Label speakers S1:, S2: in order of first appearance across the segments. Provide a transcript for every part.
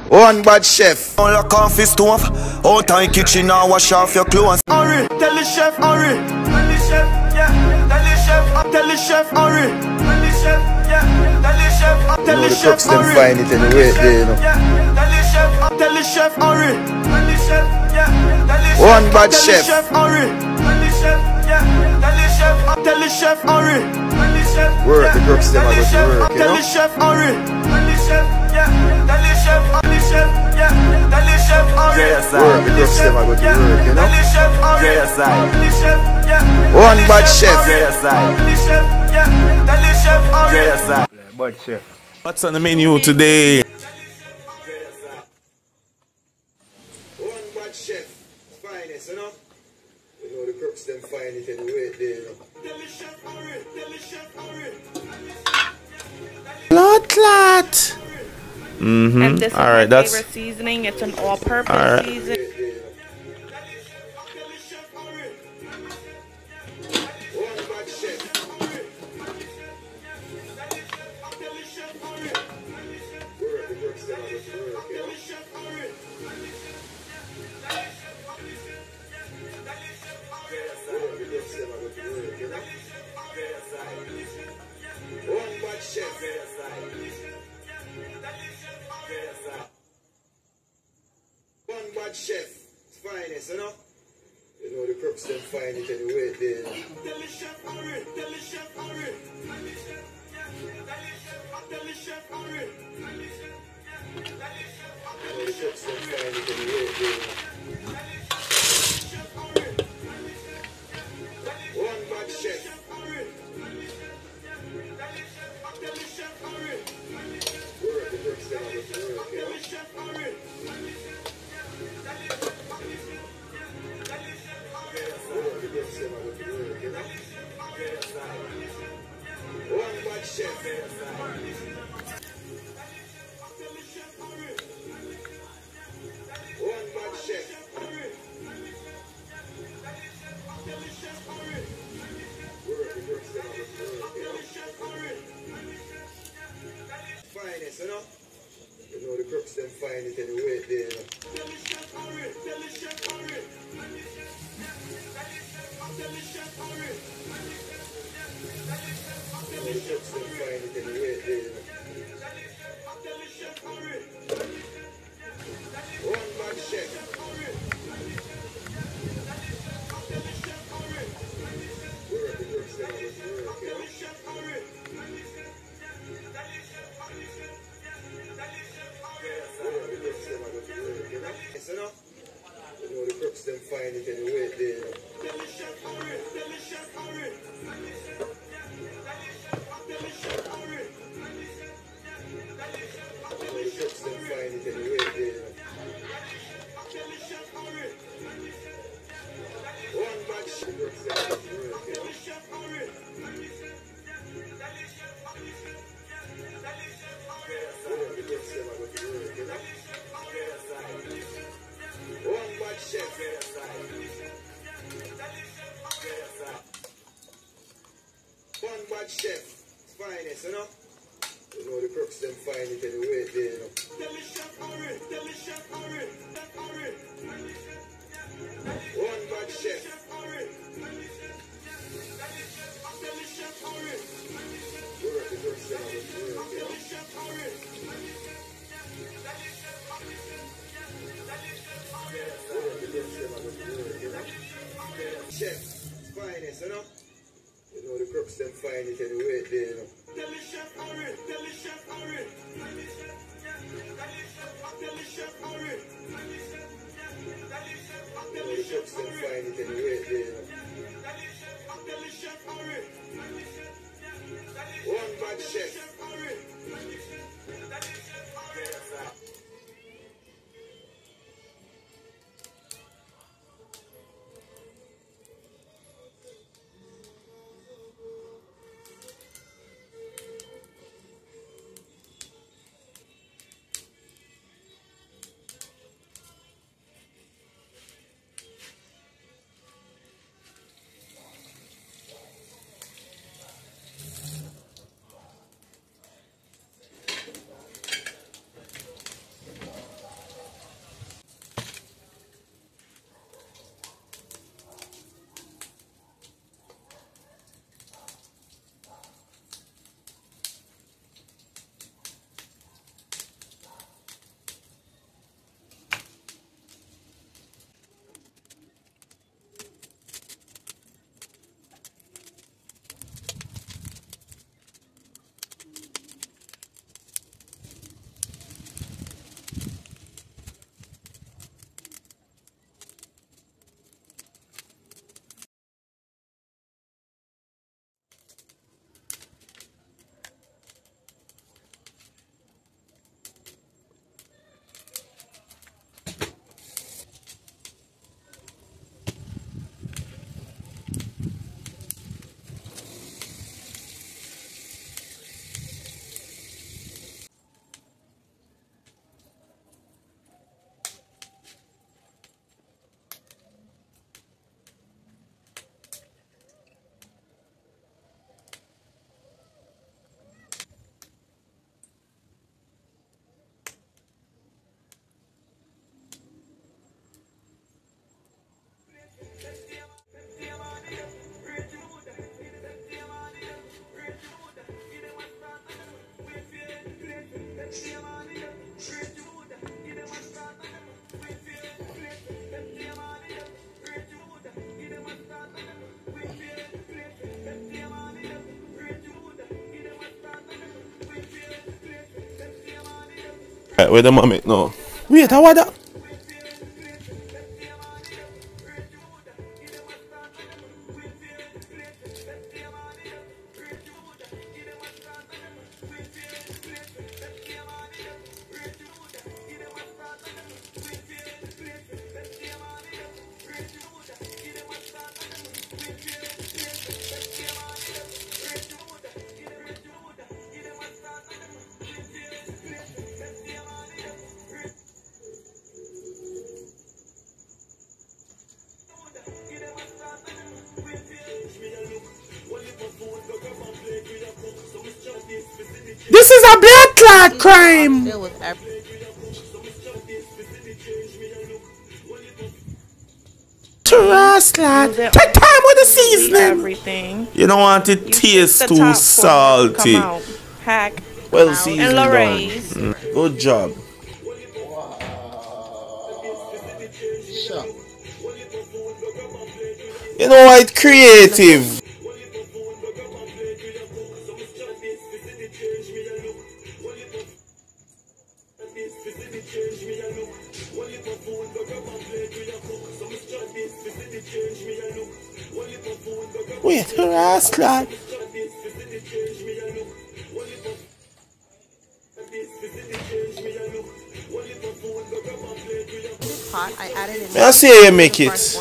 S1: One bad chef.
S2: On lock off his stove. Out in kitchen now wash off your clothes.
S3: Hurry, tell the chef, hurry. Tell the chef, yeah. Tell the chef, tell the chef, hurry. Tell the chef, yeah. Tell the chef, tell the chef, hurry.
S1: Find it anyway, there, you know.
S3: Tell the chef, hurry. Tell the chef, yeah. Tell the chef,
S1: one bad chef.
S3: Hurry. Tell the chef, yeah. Tell the chef, hurry. Tell the chef,
S1: work, the crooks them are going to work, you know.
S3: Tell the chef, hurry. Tell the chef, yeah. Tell the chef, yeah. Tell the chef, hurry.
S1: Work, the crooks them are going to work, you know.
S2: Riverside.
S1: One bad chef.
S2: Riverside.
S1: Bad chef.
S2: What's on the menu today?
S1: One bad chef. Finest, you know. You know the crooks them find it anyway, there, you know.
S2: Blood clot.
S4: And this is
S2: all right,
S4: my
S2: that's
S4: favorite seasoning. It's an all-purpose seasoning.
S1: One bad chef, finest, you know. You know the crooks them find it anyway, there, you know. One bad chef. Work, the crooks them are going to work, you know. One bad chef. One bad chef. Finest, you know. You know the crooks them find it anyway, there, you know. The crooks them find it anyway, there, you know. One bad chef. Work, the crooks them are going to work, you know. You know? You know the crooks them find it anyway, there, you know. The crooks them find it anyway, there, you know. One bad shit, the crooks them are going to work, you know. The crooks them are going to work, you know. One bad chef. One bad chef. Finest, you know. You know the crooks them find it anyway, there, you know. One bad chef. Work, the crooks them are going to work, you know. Chef, finest, you know. You know the crooks them find it anyway, there, you know. You know the crooks them find it anyway, there, you know. One bad chef.
S5: Where the mom it now? Wait, what that? This is a blood clot crime. Trust lad. Take time with the seasoning.
S4: Everything.
S5: You don't want it taste too salty.
S4: Hack.
S5: Well seasoned
S4: done.
S5: Good job. You know what? Creative. Wait, her ass lad. I see you make it.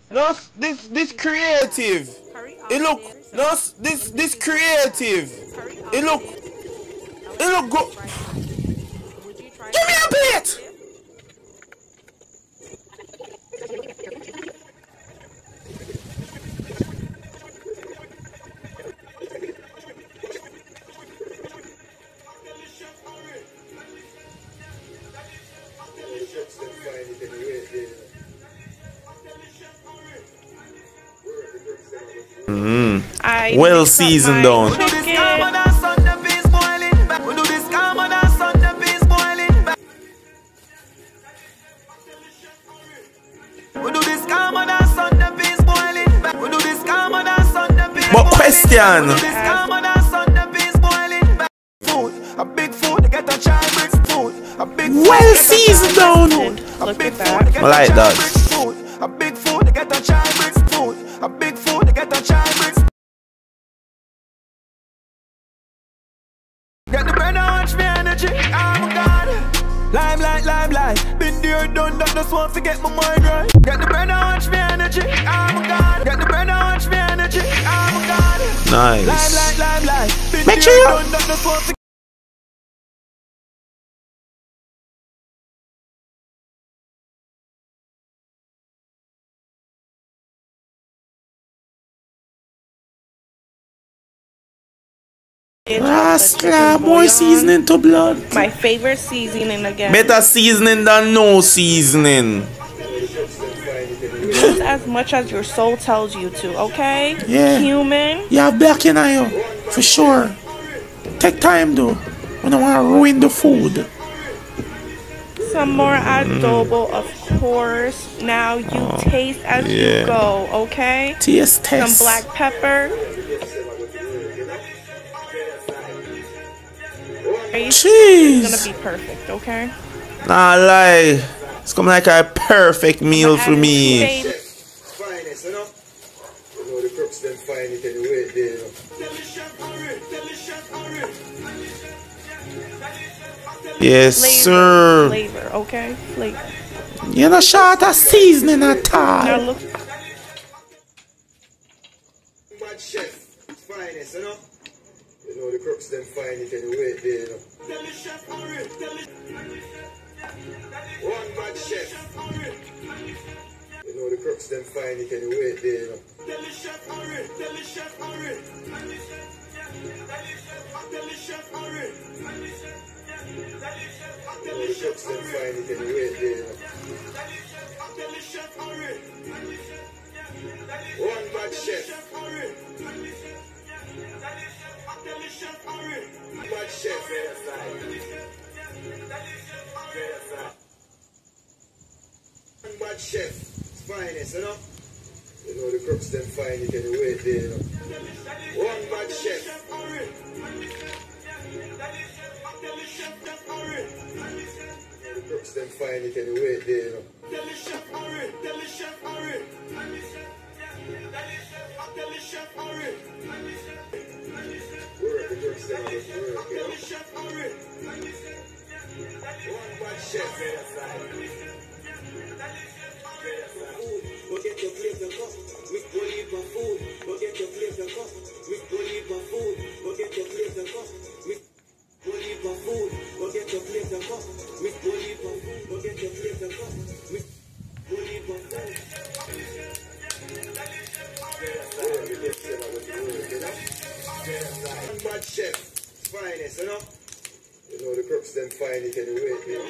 S5: No, this creative. It look no this creative. It look good. Give me a plate. Well seasoned down. But question. Well seasoned down.
S4: Look at that.
S5: I like that.
S3: A big food to get a child bricks food. A big food to get a child bricks. Get the bread and watch me energy. Oh my God. Limelight. Been there, done that. Just want to get my mind right. Get the bread and watch me energy. Oh my God. Get the bread and watch me energy. Oh my God.
S5: Nice.
S3: Limelight. Been
S5: Make
S3: there,
S5: sure
S3: done that. Just want to
S5: more seasoning to blood.
S4: My favorite seasoning again.
S5: Better seasoning than no seasoning.
S4: Use as much as your soul tells you to, okay?
S5: Yeah.
S4: Human.
S5: You have black in you, for sure. Take time though. We don't want to ruin the food.
S4: Some more adobo, of course. Now you taste as you go, okay?
S5: Taste test.
S4: Some black pepper.
S5: Jeez.
S4: It's gonna be perfect, okay?
S5: Nah lie. It's coming like a perfect meal for me.
S1: Finest, you know? You know the crooks them find it anyway, they, you know.
S5: Yes, sir.
S4: Flavor, okay? Flavor.
S5: You're not short of seasoning at all.
S4: Now look.
S1: Bad chef, finest, you know? You know the crooks them find it anyway, they, you know. One bad chef. You know the crooks them find it anyway there, you know. The crooks them find it anyway there, you know. One bad chef. Bad chef. One bad chef. It's finest, you know. You know the crooks them find it anyway there, you know. One bad chef. The crooks them find it anyway there, you know. Work the crooks them on the work, you know. One bad chef.
S6: We'll get your place and cup. We go eat my food. We'll get your place and cup. We go eat my food. We'll get your place and cup. We go eat my food. We'll get your place and cup. We go eat my food. We'll get your place and cup. We go eat my food.
S1: One bad chef. It's finest, you know. You know the crooks them find it anyway, you know.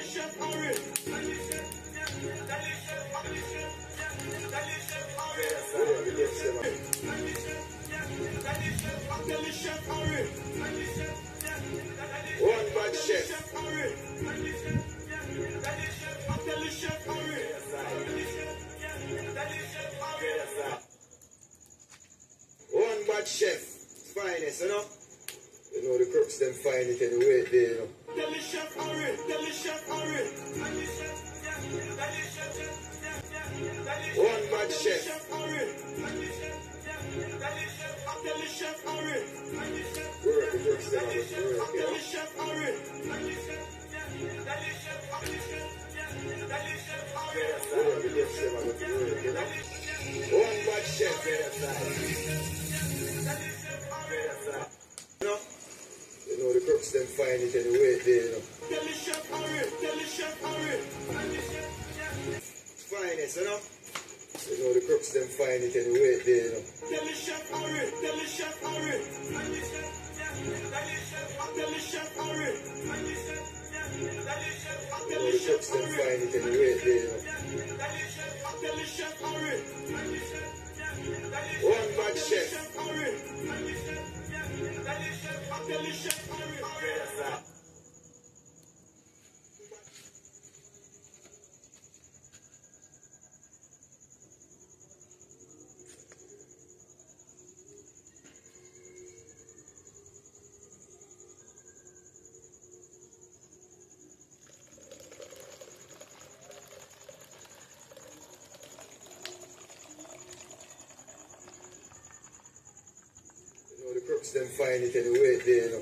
S1: One bad chef. One bad chef. It's finest, you know. You know the crooks them find it anyway there, you know. One bad chef. Work the crooks them on the work, you know. Work the crooks them on the work, you know. One bad chef. You know. You know the crooks them find it anyway there, you know. Finest, you know. You know the crooks them find it anyway there, you know. You know the crooks them find it anyway there, you know. One bad chef. The crooks them find it anyway there, you know.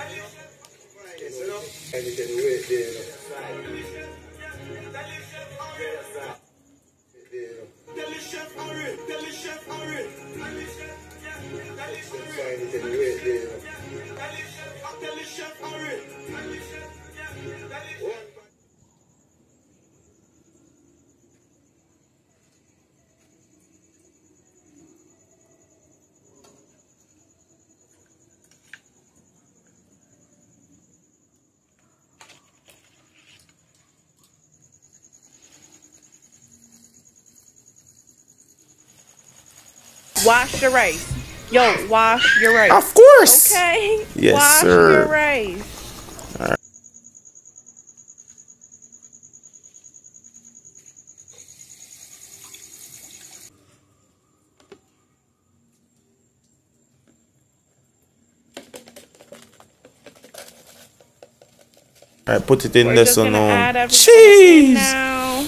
S1: Finest, you know. Find it anyway there, you know. There, you know. Find it anyway there, you know.
S4: Wash your rice. Yo, wash your rice.
S5: Of course.
S4: Okay.
S5: Yes,
S4: wash
S5: sir.
S4: your rice.
S5: Alright, put it in
S4: We're
S5: this
S4: just
S5: one
S4: gonna add
S5: now.
S4: everything in
S5: Cheese!
S4: now.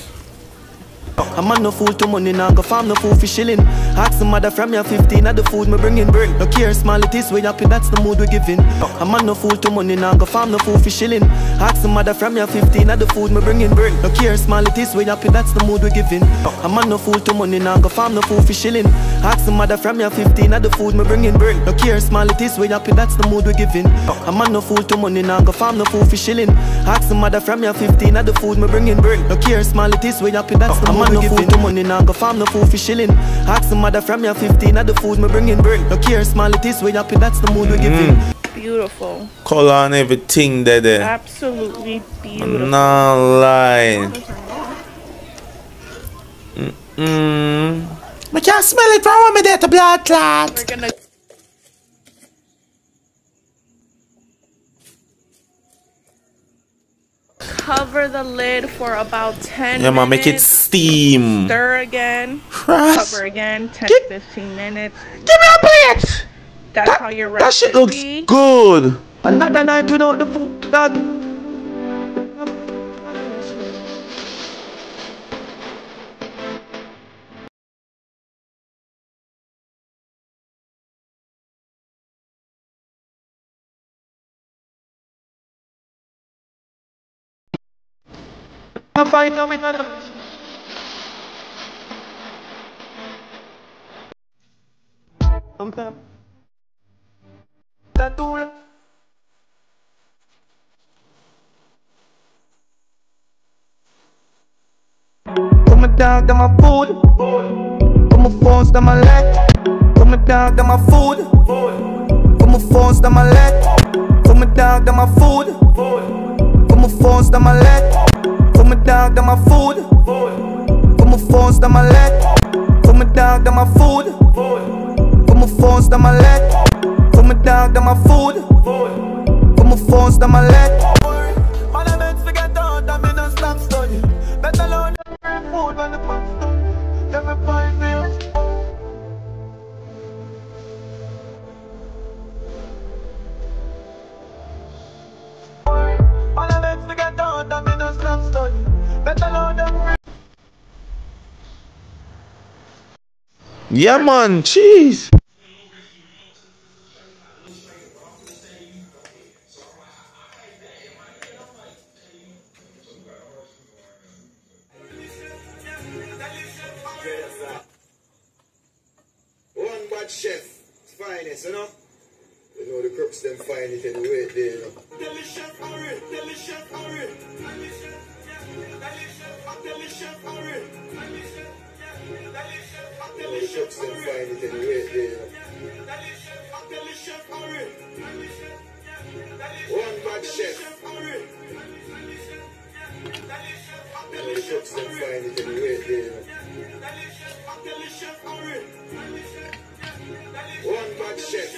S6: A man no fool to money, nah go farm no fool for shilling. Ask some mother from your 15 at the food me bringing. No care small it is, we happy, that's the mood we giving. A man no fool to money, nah go farm no fool for shilling. Ask some mother from your 15 at the food me bringing. No care small it is, we happy, that's the mood we giving. A man no fool to money, nah go farm no fool for shilling. Ask some mother from your 15 at the food me bringing. No care small it is, we happy that's the mood we giving. A man no fool to money, now go farm no fool for shilling. Ask some mother from your 15 at the food me bringing. No care small it is, we happy that's the mood we giving. A man no fool to money, now go farm no fool for shilling. Ask some mother from your 15 at the food me bringing. No care small it is, we happy that's the mood we giving.
S4: Beautiful.
S5: Color and everything there.
S4: Absolutely beautiful.
S5: No lie. I can't smell it from me there to blood clot.
S4: We're gonna cover the lid for about 10 minutes.
S5: Yeah, man, make it steam.
S4: Stir again.
S5: Cross.
S4: Cover again. 10-15 minutes.
S5: Give me a plate.
S4: That's how your recipe.
S5: That shit looks good.
S6: Another night without the food that. I find out another. Put my dog on my food. Put my phones on my leg. Put my dog on my food. Put my phones on my leg. Put my dog on my food. Put my phones on my leg. Put my dog on my food. Put my phones on my leg. Put my dog on my food. Put my phones on my leg. Put my dog on my food. Put my phones on my leg. Man, I meant to get out and me no stop study. Better learn food when the fun's done. Let me find me. Man, I meant to get out and me no stop study. Better learn them.
S5: Yeah, man, cheese.
S1: One bad chef, it's finest, you know? You know the crooks them find it anyway there, you know? Delicious, hurry, delicious, hurry. Delicious, hurry. You know the crooks them find it anyway there, you know? Delicious, hurry. One bad chef. You know the crooks them find it anyway there, you know? One bad chef.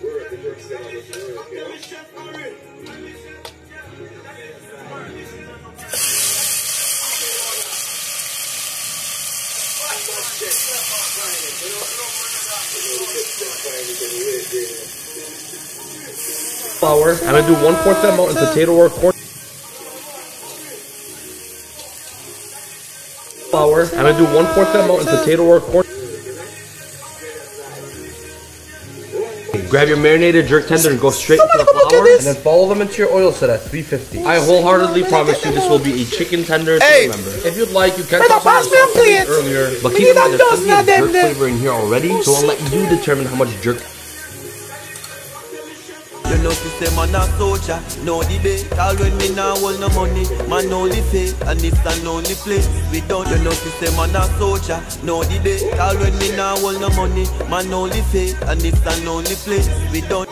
S1: Work the crooks them on the work, you know?
S7: Flour. I'm gonna do 1/4 that amount in potato or corn. Flour. I'm gonna do 1/4 that amount in potato or corn. Grab your marinated jerk tender and go straight into the flour, and then follow them into your oil set at 350. I wholeheartedly promise you this will be a chicken tender to remember. If you'd like, you can toss some earlier, but keep in mind there's plenty of jerk flavor in here already, so I'll let you determine how much jerk.
S6: You know system man a soldier, no debate. All when me now hold no money, man only faith, and it's an only place. We don't, you know system man a soldier, no debate. All when me now hold no money, man only faith, and it's an only place. We don't.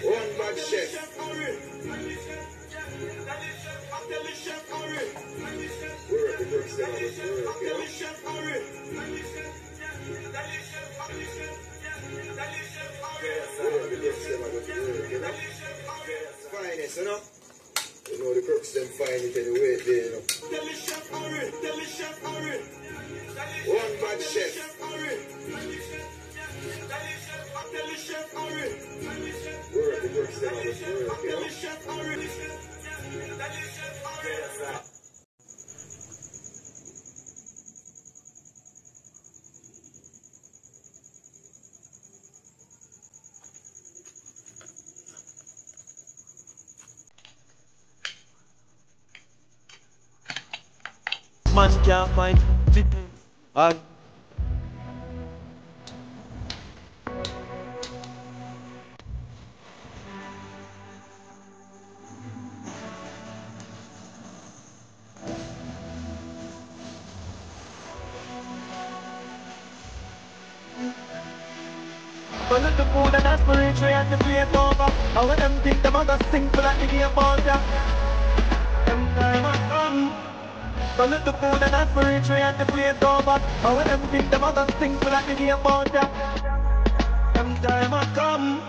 S1: One bad chef. Work the crooks them on the work, you know? Finest, you know? You know the crooks them find it anyway there, you know? One bad chef. Work the crooks them on the work, you know?
S6: Man can't find fit and but look the food and aspiration and the plate over. I want them think them other sing for like the game about ya. Them time I come. But look the food and aspiration and the plate over. I want them think them other sing for like the game about ya. Them time I come.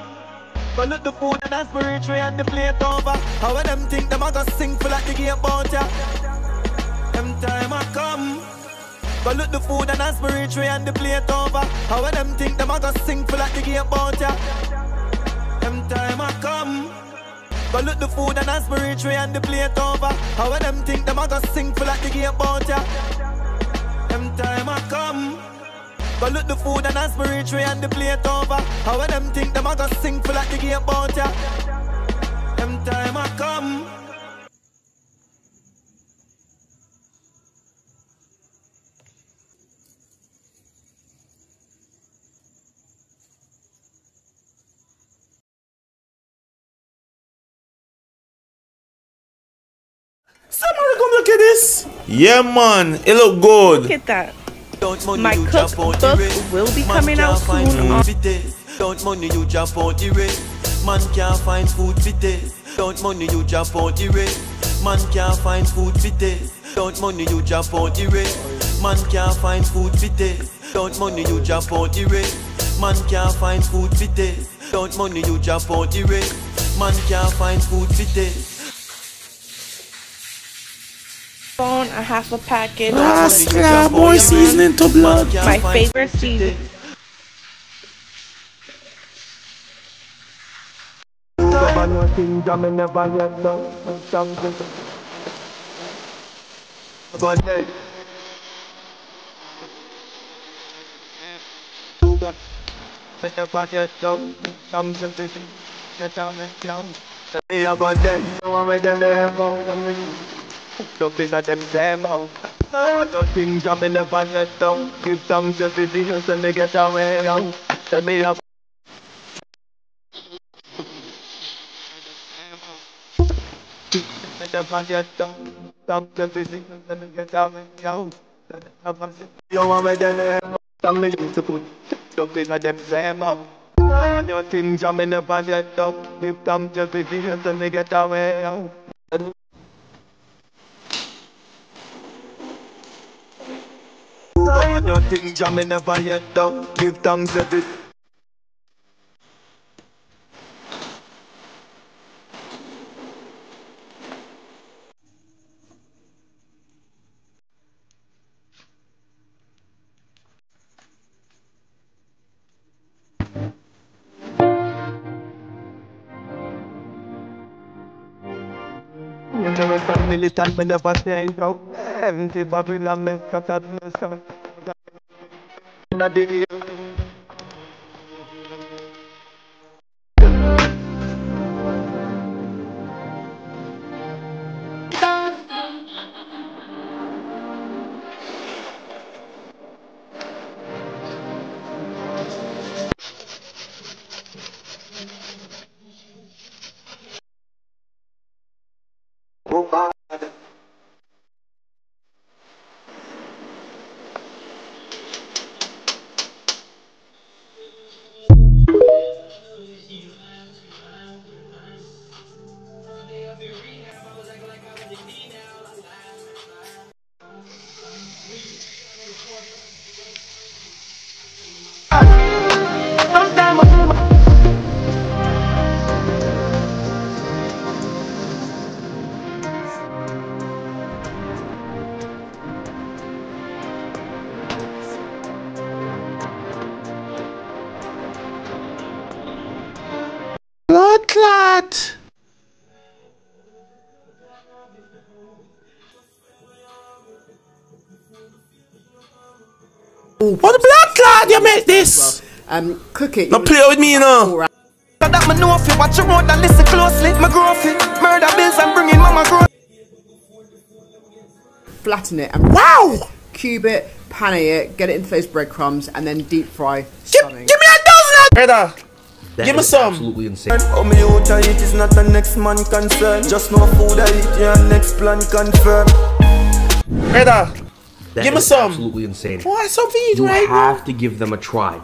S6: But look the food and aspiration and the plate over. I want them think them other sing for like the game about ya. Them time I come. But look the food and aspiration and the plate over. How when them think them a go sing for like the game about ya. Them time I come. But look the food and aspiration and the plate over. How when them think them a go sing for like the game about ya. Them time I come. But look the food and aspiration and the plate over. How when them think them a go sing for like the game about ya. Them time I come.
S5: Somebody come look at this. Yeah, man. It look good.
S4: Look at that. My cookbook will be coming out soon.
S6: Don't money you jump on the race. Man can't find food for taste. Don't money you jump on the race. Man can't find food for taste. Don't money you jump on the race. Man can't find food for taste. Don't money you jump on the race. Man can't find food for taste. Don't money you jump on the race. Man can't find food for taste.
S4: A half a package.
S5: Rascal boy seasoning to blood.
S4: My favorite season.
S6: Don't be such a damn hoe. Don't think jump in the budget, don't give some just decisions and they get away. Tell me up. The budget, don't some just decisions and they get away. You want me to some things to put. Don't be such a damn hoe. Don't think jump in the budget, don't give some just decisions and they get away. Nothing jamming never yet down. Give thanks to this. Militant, me never say no. Empty Babylon, me cut out the sun. Na di.
S5: What the blood clot you make this?
S8: Cook it.
S5: Don't play with me, you know.
S6: That me know if you watch your road and listen closely. My growth murder bills and bringing mama growth.
S8: Flatten it and cube it, pan it, get it into those breadcrumbs, and then deep fry.
S5: Give me a dozen, brother. Give me some.
S7: Absolutely insane.
S6: Oh, me out I eat is not the next man concern. Just no food I eat, yeah, next plan confirm.
S5: Brother, give me some.
S7: Absolutely insane.
S5: Why so big,
S7: You
S5: right?
S7: have to give them a try.